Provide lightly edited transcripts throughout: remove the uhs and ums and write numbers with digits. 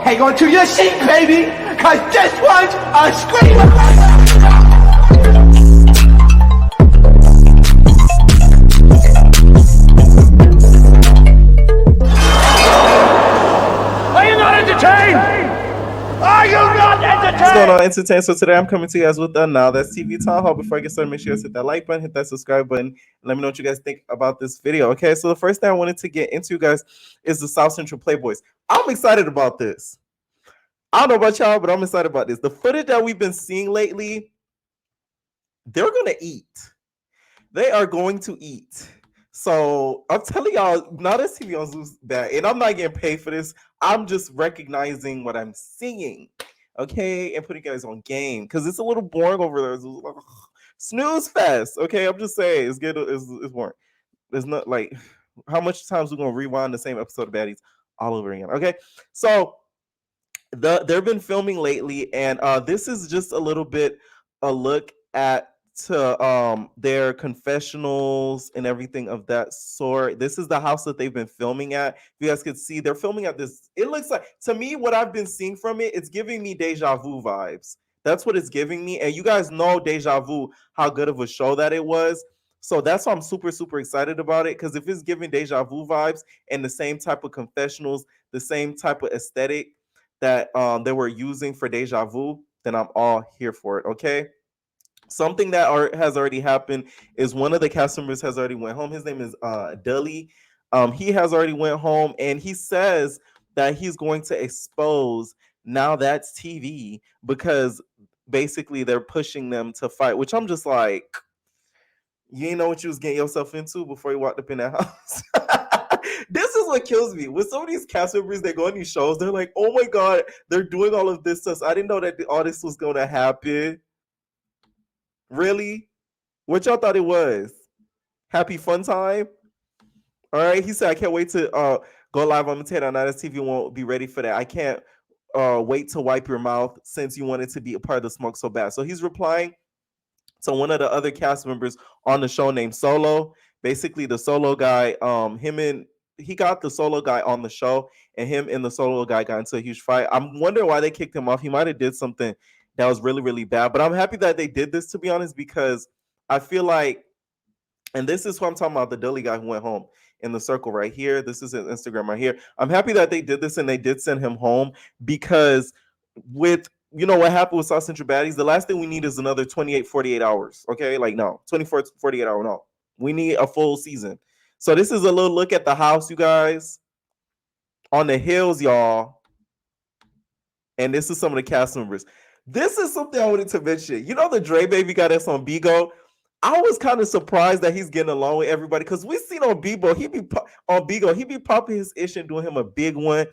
hang on to your seat, baby, cause this one's a screamer. Are you not entertained? Are you not entertained? What's going on, Entertain? So today I'm coming to you guys with another TV Town Hall. Before I get started, make sure you guys hit that like button, hit that subscribe button, and let me know what you guys think about this video. Okay, so the first thing I wanted to get into, guys, is the South Central Playboys. I'm excited about this. I don't know about y'all, but I'm excited about this. The footage that we've been seeing lately, they're gonna eat. They are going to eat. So I'm telling y'all, now this TV on Zeus bad, and I'm not getting paid for this. I'm just recognizing what I'm seeing, okay, and putting you guys on game because it's a little boring over there. It's like, snooze fest, okay. I'm just saying it's good. It's boring. It's not like how much times we're gonna rewind the same episode of Baddies all over again, okay? So they've been filming lately, and this is just a little bit a look at to their confessionals and everything of that sort. This is the house that they've been filming at. If you guys could see, they're filming at this. It looks like, to me, what I've been seeing from it, it's giving me deja vu vibes. That's what it's giving me. And you guys know deja vu, how good of a show that it was. So that's why I'm super, super excited about it. Because if it's giving deja vu vibes and the same type of confessionals, the same type of aesthetic that they were using for deja vu, then I'm all here for it. Okay. Something that has already happened is one of the cast members has already went home. His name is Dully. He has already went home, and he says that he's going to expose Now That's TV because basically they're pushing them to fight, which I'm just like, you ain't know what you was getting yourself into before you walked up in that house. This is what kills me. With some of these cast members, they go on these shows, they're like, oh my God, they're doing all of this stuff. I didn't know that all this was going to happen. Really? What y'all thought it was? Happy fun time? All right. He said, I can't wait to go live on Potato Night. TV won't be ready for that. I can't wait to wipe your mouth since you wanted to be a part of the smoke so bad. So he's replying to one of the other cast members on the show named Solo. Basically, the Solo guy, he got the Solo guy on the show, and him and the Solo guy got into a huge fight. I'm wondering why they kicked him off. He might have did something that was really, really bad. But I'm happy that they did this, to be honest, because I feel like, and this is what I'm talking about, the Dilly guy who went home in the circle right here. This is his Instagram right here. I'm happy that they did this and they did send him home because with, you know, what happened with South Central Baddies, the last thing we need is another 28, 48 hours. Okay. Like, no, 24, 48 hour. No, we need a full season. So this is a little look at the house, you guys, on the hills, y'all. And this is some of the cast members. This is something I wanted to mention. You know, the Dre baby got us on Bigo. I was kind of surprised that he's getting along with everybody because we seen on Bigo, he be popping his ish and doing him a big one.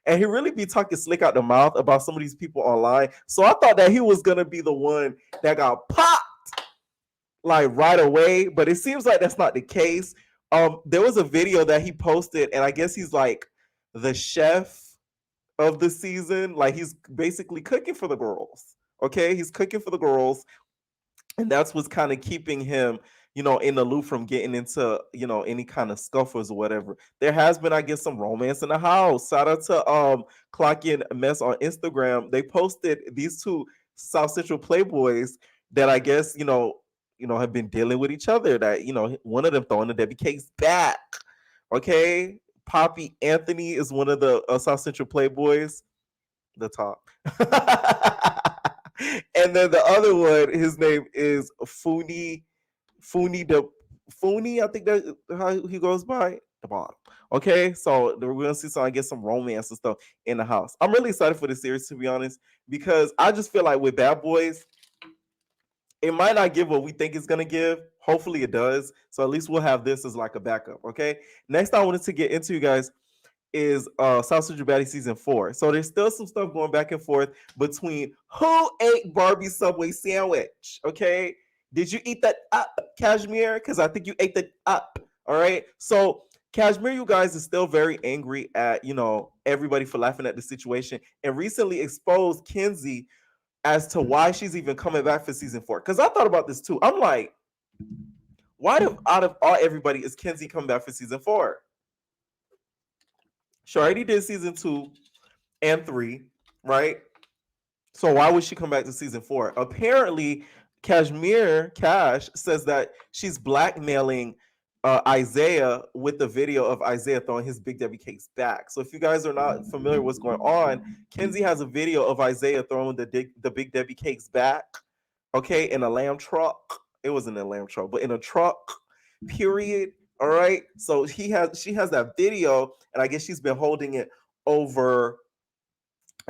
And he really be talking slick out the mouth about some of these people online. So I thought that he was gonna be the one that got popped like right away, but it seems like that's not the case. There was a video that he posted, and I guess he's like the chef of the season. Like he's basically cooking for the girls. Okay, he's cooking for the girls, and that's what's kind of keeping him, you know, in the loop from getting into, you know, any kind of scuffles or whatever. There has been, I guess, some romance in the house. Shout out to Clock In Mess on Instagram. They posted these two South Central Playboys that I guess, have been dealing with each other. That, one of them throwing the Debbie Cakes back. Okay. Poppy Anthony is one of the South Central Playboys. The top. And then the other one, his name is Funi Funi, I think that's how he goes by, the bottom. Okay, so we're gonna see some, I guess, some romance and stuff in the house. I'm really excited for this series, to be honest, because I just feel like with Bad Boys, it might not give what we think it's gonna give. Hopefully it does. So at least we'll have this as like a backup. Okay. Next, I wanted to get into, you guys, is South Central Baddies season 4. So there's still some stuff going back and forth between who ate Barbie's Subway sandwich. Okay. Did you eat that up, Cashmere? Because I think you ate that up. All right. So Cashmere, you guys, is still very angry at, everybody for laughing at the situation, and recently exposed Kenzy as to why she's even coming back for season 4. Because I thought about this too. I'm like, why out of all everybody is Kenzy coming back for season 4? She already did season 2, and 3, right? So why would she come back to season 4? Apparently, Cash says that she's blackmailing Isaiah with the video of Isaiah throwing his Big Debbie cakes back. So if you guys are not familiar with what's going on, Kenzy has a video of Isaiah throwing the Big Debbie cakes back, okay, in a lamb truck. It wasn't a lamb truck, but in a truck. Period. All right. So she has that video, and I guess she's been holding it over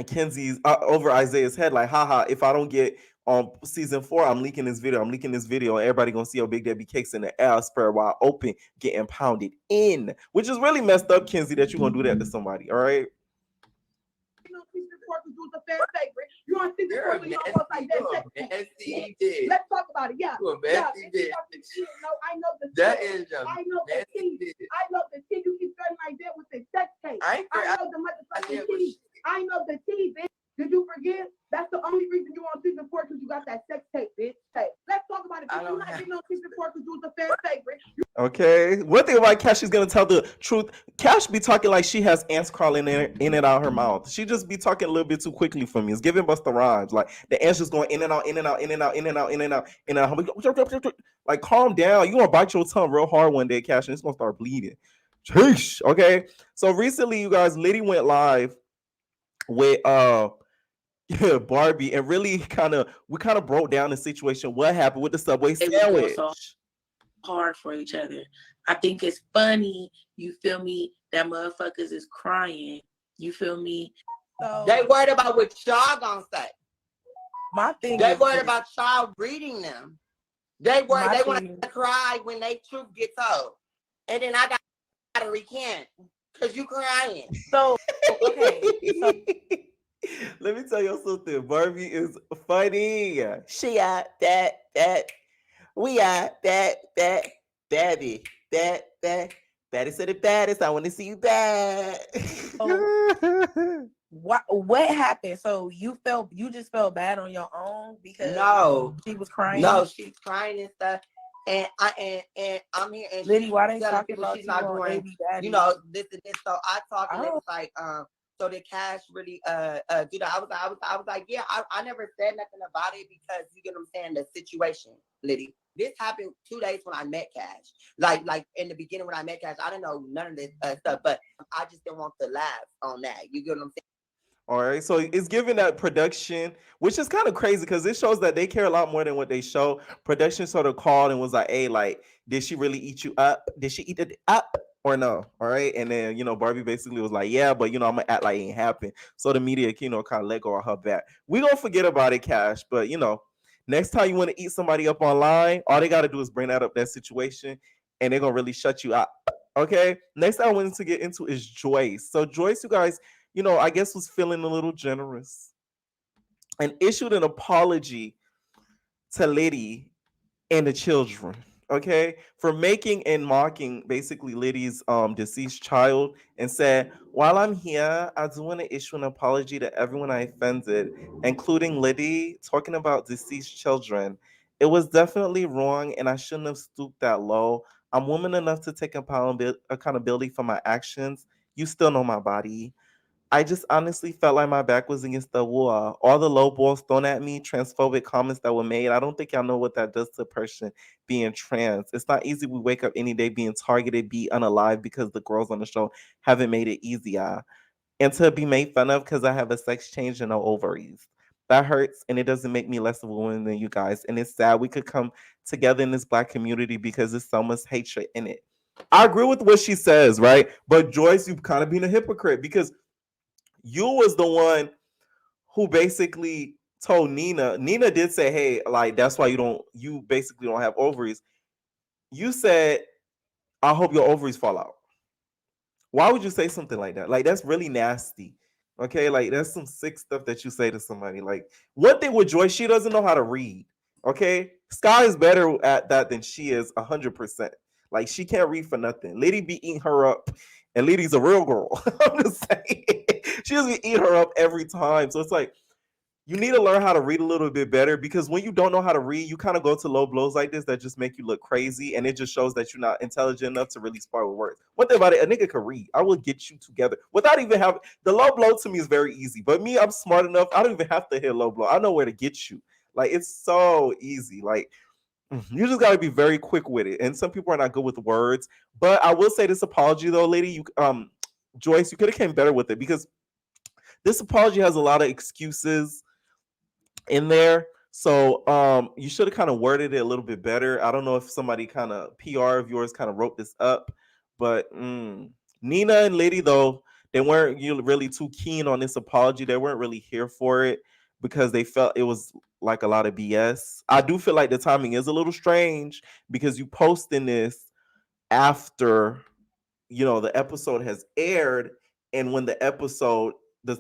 Kenzi's over Isaiah's head, like, haha, if I don't get on season 4, I'm leaking this video. I'm leaking this video. Everybody gonna see your Big Debbie cakes in the air, spread wide open, getting pounded in, which is really messed up, Kenzy, that you're gonna do that to somebody. All right. You don't see the person you almost like that. Let's talk about it. Yeah. Yeah. No, I know the that is I know the tea. I know the tea. You keep starting like that with the sex tape. I know the motherfucking tea. I know the tea, bitch. Did you forget? That's the only reason you on season 4 because you got that sex tape, bitch. Hey, let's talk about it. You're not getting on season 4 because you was a fan favorite. Okay. One thing about Cash, she's gonna tell the truth. Cash be talking like she has ants crawling in and out her mouth. She just be talking a little bit too quickly for me. It's giving Busta Rhymes. Like the ants just going in and out, in and out, in and out, in and out, in and out, in and out. Like, calm down. You gonna bite your tongue real hard one day, Cash, and it's gonna start bleeding. Sheesh. Okay. So recently, you guys, Liddy went live with yeah, Barbie, and really we kind of broke down the situation. What happened with the Subway sandwich? So hard for each other. I think it's funny, you feel me, that motherfuckers is crying. You feel me? So, they worried about what y'all gonna say. My thing they worried about y'all reading them. They want to cry when they truth get told. And then I gotta recant because you crying. So okay. So, let me tell you something. Barbie is funny. She are that. We are that. Baddie. That. Baddest of the baddest. I want to see you bad. What happened? So you just felt bad on your own because she was crying? No, she's crying and stuff. And I'm here and Liddy, why they talking about she's not doing, baby daddy? you know, this and this. So I talked and it was like, so did Cash really do that? I was like, yeah, I never said nothing about it because you get what I'm saying, the situation, Liddy. This happened 2 days when I met Cash. Like in the beginning when I met Cash, I didn't know none of this stuff, but I just didn't want to laugh on that. You get what I'm saying? All right, so it's giving that production, which is kind of crazy because it shows that they care a lot more than what they show. Production sort of called and was like, "Hey, like, did she really eat you up? Did she eat it up or no?" All right, and then Barbie basically was like, "Yeah, but I'm gonna act like it ain't happened." So the media, kind of let go of her back. We gonna forget about it, Cash, but next time you want to eat somebody up online, all they gotta do is bring that situation, and they're gonna really shut you up. Okay. Next thing I wanted to get into is Joyce. So Joyce, you guys, I guess was feeling a little generous and issued an apology to Liddy and the children, okay, for making and mocking basically Liddy's deceased child, and said, "While I'm here, I do want to issue an apology to everyone I offended, including Liddy, talking about deceased children. It was definitely wrong and I shouldn't have stooped that low. I'm woman enough to take accountability for my actions. You still know my body. I just honestly felt like my back was against the wall. All the low balls thrown at me, transphobic comments that were made. I don't think y'all know what that does to a person being trans. It's not easy. We wake up any day being targeted, be unalive because the girls on the show haven't made it easier. And to be made fun of because I have a sex change and no ovaries. That hurts, and it doesn't make me less of a woman than you guys. And it's sad we could come together in this Black community because there's so much hatred in it." I agree with what she says, right? But Joyce, you've kind of been a hypocrite because you was the one who basically told Nina. Nina did say, "Hey, like, that's why you basically don't have ovaries." You said, "I hope your ovaries fall out." Why would you say something like that? Like, that's really nasty. Okay, like, that's some sick stuff that you say to somebody. Like, one thing with Joyce, she doesn't know how to read. Okay, Sky is better at that than she is 100%. Like, she can't read for nothing. Liddy be eating her up, and Liddy's a real girl. I'm just saying, she just be eating her up every time. So it's like, You need to learn how to read a little bit better, because when you don't know how to read, you kind of go to low blows like this that just make you look crazy, and it just shows that you're not intelligent enough to really spar with words. One thing about it, a nigga can read. I will get you together without even having the low blow. To me is very easy, but me, I'm smart enough. I don't even have to hit low blow. I know where to get you. Like, it's so easy. Like, you just got to be very quick with it. And some people are not good with words. But I will say this apology though, lady, you Joyce, you could have came better with it, because this apology has a lot of excuses in there. So you should have kind of worded it a little bit better. I don't know if somebody kind of PR of yours kind of wrote this up, but Nina and Liddy though, they weren't really too keen on this apology. They weren't really here for it because they felt it was like a lot of BS. I do feel like the timing is a little strange because you posting this after the episode has aired, and when the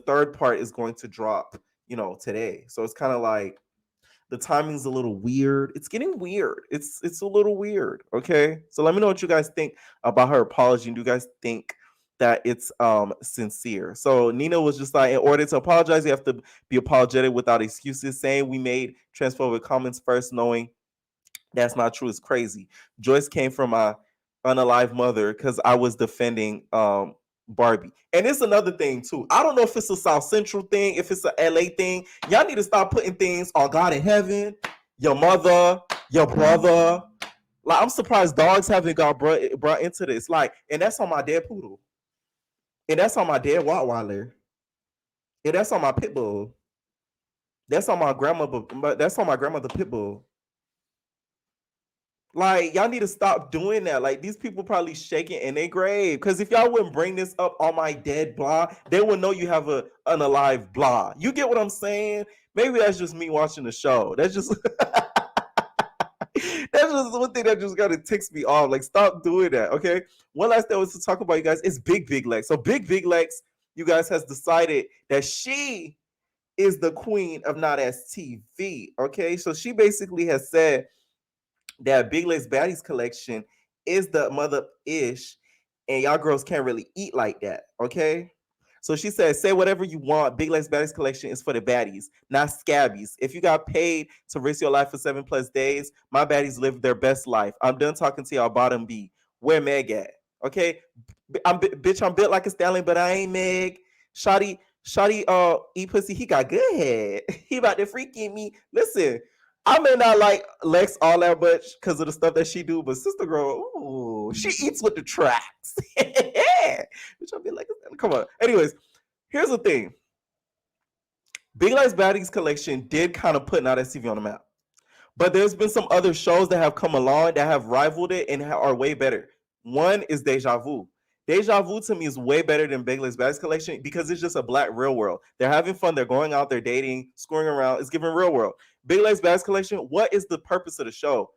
third part is going to drop today. So it's kind of like the timing's a little weird. It's getting weird. It's a little weird. Okay, so let me know what you guys think about her apology. Do you guys think that it's sincere? So Nina was just like, in order to apologize, you have to be apologetic without excuses, saying we made transphobic comments first, knowing that's not true. It's crazy. Joyce came from my unalive mother because I was defending Barbie. And it's another thing too. I don't know if it's a South Central thing, if it's a LA thing. Y'all need to stop putting things on God in heaven, your mother, your brother. Like, I'm surprised dogs haven't got brought into this. Like, and that's on my dead poodle. And that's on my dead Rottweiler. And that's on my pit bull. That's on my grandmother. That's on my grandmother pit bull. Like, y'all need to stop doing that. Like, these people probably shaking in their grave. Because if y'all wouldn't bring this up on my dead blah, they would know you have a unalive blah. You get what I'm saying? Maybe that's just me watching the show. That's just that's just one thing that just kind of ticks me off. Like, stop doing that. Okay. One last thing I was to talk about, you guys, is Big Legs. So Big Legs, you guys, has decided that she is the queen of Not As TV. Okay. So she basically has said that Big Legs Baddies collection is the mother ish, and y'all girls can't really eat like that. Okay. So she said, say whatever you want. Big Legs Baddies collection is for the baddies, not scabbies. If you got paid to risk your life for 7+ days, my baddies live their best life. I'm done talking to y'all bottom B. Where Meg at? Okay. I'm built like a stallion, but I ain't Meg. Shotty, eat pussy. He got good head. He about to freaking me. Listen, I may not like Lex all that much because of the stuff that she do, but Sister Girl, ooh, she eats with the tracks. Which I'll be like, come on. Anyways, here's the thing. Big Legs Baddies collection did kind of put Not As TV on the map. But there's been some other shows that have come along that have rivaled it and are way better. One is Deja Vu. Deja Vu to me is way better than Big Legs Baddies collection because it's just a black real world. They're having fun. They're going out. They're dating, screwing around. It's giving real world. Big Legs Baddies collection, what is the purpose of the show?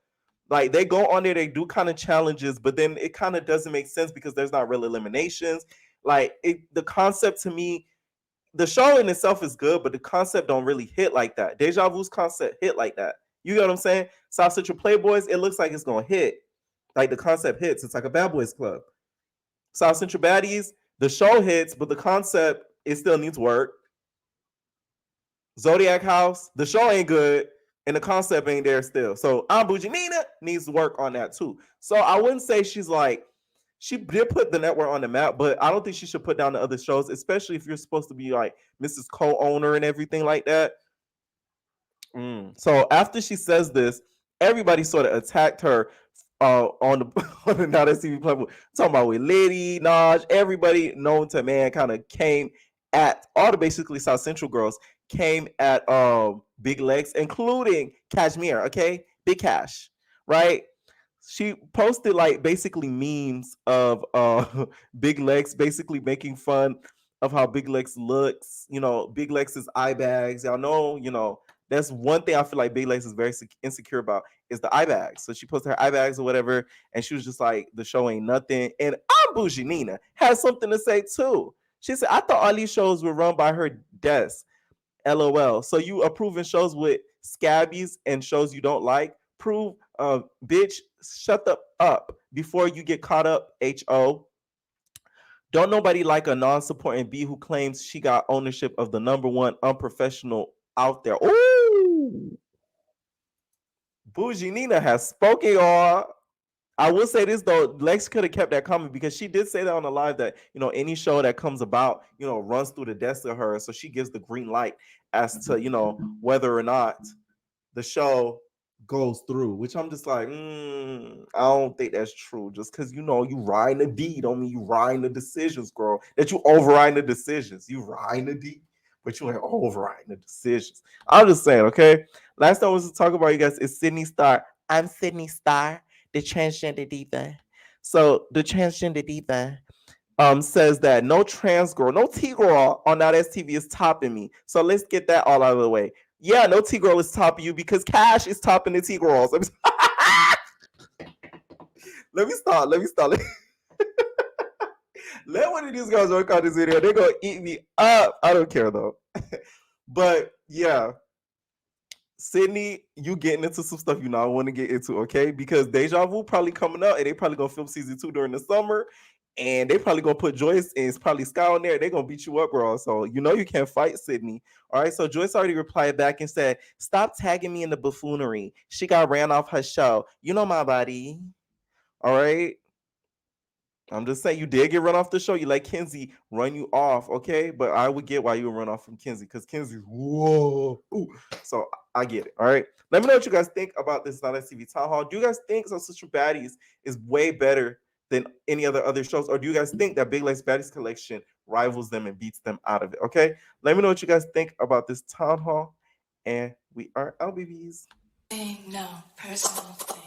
Like, they go on there, they do kind of challenges, but then it kind of doesn't make sense because there's not real eliminations. Like, the concept to me, the show in itself is good, but the concept don't really hit like that. Deja Vu's concept hit like that. You get what I'm saying? South Central Playboys, it looks like it's gonna hit. Like, the concept hits. It's like a bad boys club. South Central Baddies, the show hits, but the concept, it still needs work. Zodiac House, the show ain't good, and the concept ain't there still. So Aunt Bougie Nina needs work on that too. So I wouldn't say she's like, she did put the network on the map, but I don't think she should put down the other shows, especially if you're supposed to be like Mrs. Co-owner and everything like that. So after she says this, everybody sort of attacked her on the on the Now That TV platform. Talking about with Liddy, Naj, everybody known to man kind of came at all the basically South Central girls came at Big Legs, including Cashmere, okay? Big Cash, right? She posted like basically memes of Big Legs basically making fun of how Big Legs looks, Big Legs' eye bags. Y'all know, that's one thing I feel like Big Legs is very insecure about is the eye bags. So she posted her eye bags or whatever, and she was just like, the show ain't nothing. And Bougie Nina has something to say too. She said, I thought all these shows were run by her desk. LOL. So you approving shows with scabbies and shows you don't like? Prove, bitch, shut the up before you get caught up, HO. Don't nobody like a non-supporting B who claims she got ownership of the #1 unprofessional out there. Ooh. Bougie Nina has spoken, y'all. I will say this though, Lex could have kept that coming because she did say that on the live that, you know, any show that comes about, you know, runs through the desk of her. So she gives the green light as to, you know, whether or not the show goes through, which I'm just like, I don't think that's true. Just because, you know, you riding the D don't mean you riding the decisions, girl. That you overriding the decisions. You riding the D, but you ain't overriding the decisions. I'm just saying, okay? Last time I was to talk about, you guys, is Sydney Star. I'm Sydney Star, the transgender diva. So the transgender diva says that no trans girl, no T girl on that STV is topping me. So let's get that all out of the way. Yeah, no T girl is topping you because Kash is topping the T girls. Let me start. Let one of these girls work on this video. They're gonna eat me up. I don't care though. But yeah, Sydney, you getting into some stuff you not want to get into, okay? Because Deja Vu probably coming out and they probably gonna film season 2 during the summer. And they probably gonna put Joyce and it's probably Sky on there. They're gonna beat you up, bro. So you know you can't fight Sydney. All right. So Joyce already replied back and said, "Stop tagging me in the buffoonery. She got ran off her show. You know my body. All right. I'm just saying you did get run off the show. You let Kenzy run you off, okay? But I would get why you would run off from Kenzy because Kenzy's whoa. Ooh. So I get it. All right. Let me know what you guys think about this Not TV Town Hall. Do you guys think So Sister Baddies is way better than any other shows, or do you guys think that Big Legs Baddies Collection rivals them and beats them out of it? Okay. Let me know what you guys think about this Town Hall, and we are LBBs. No personal thing.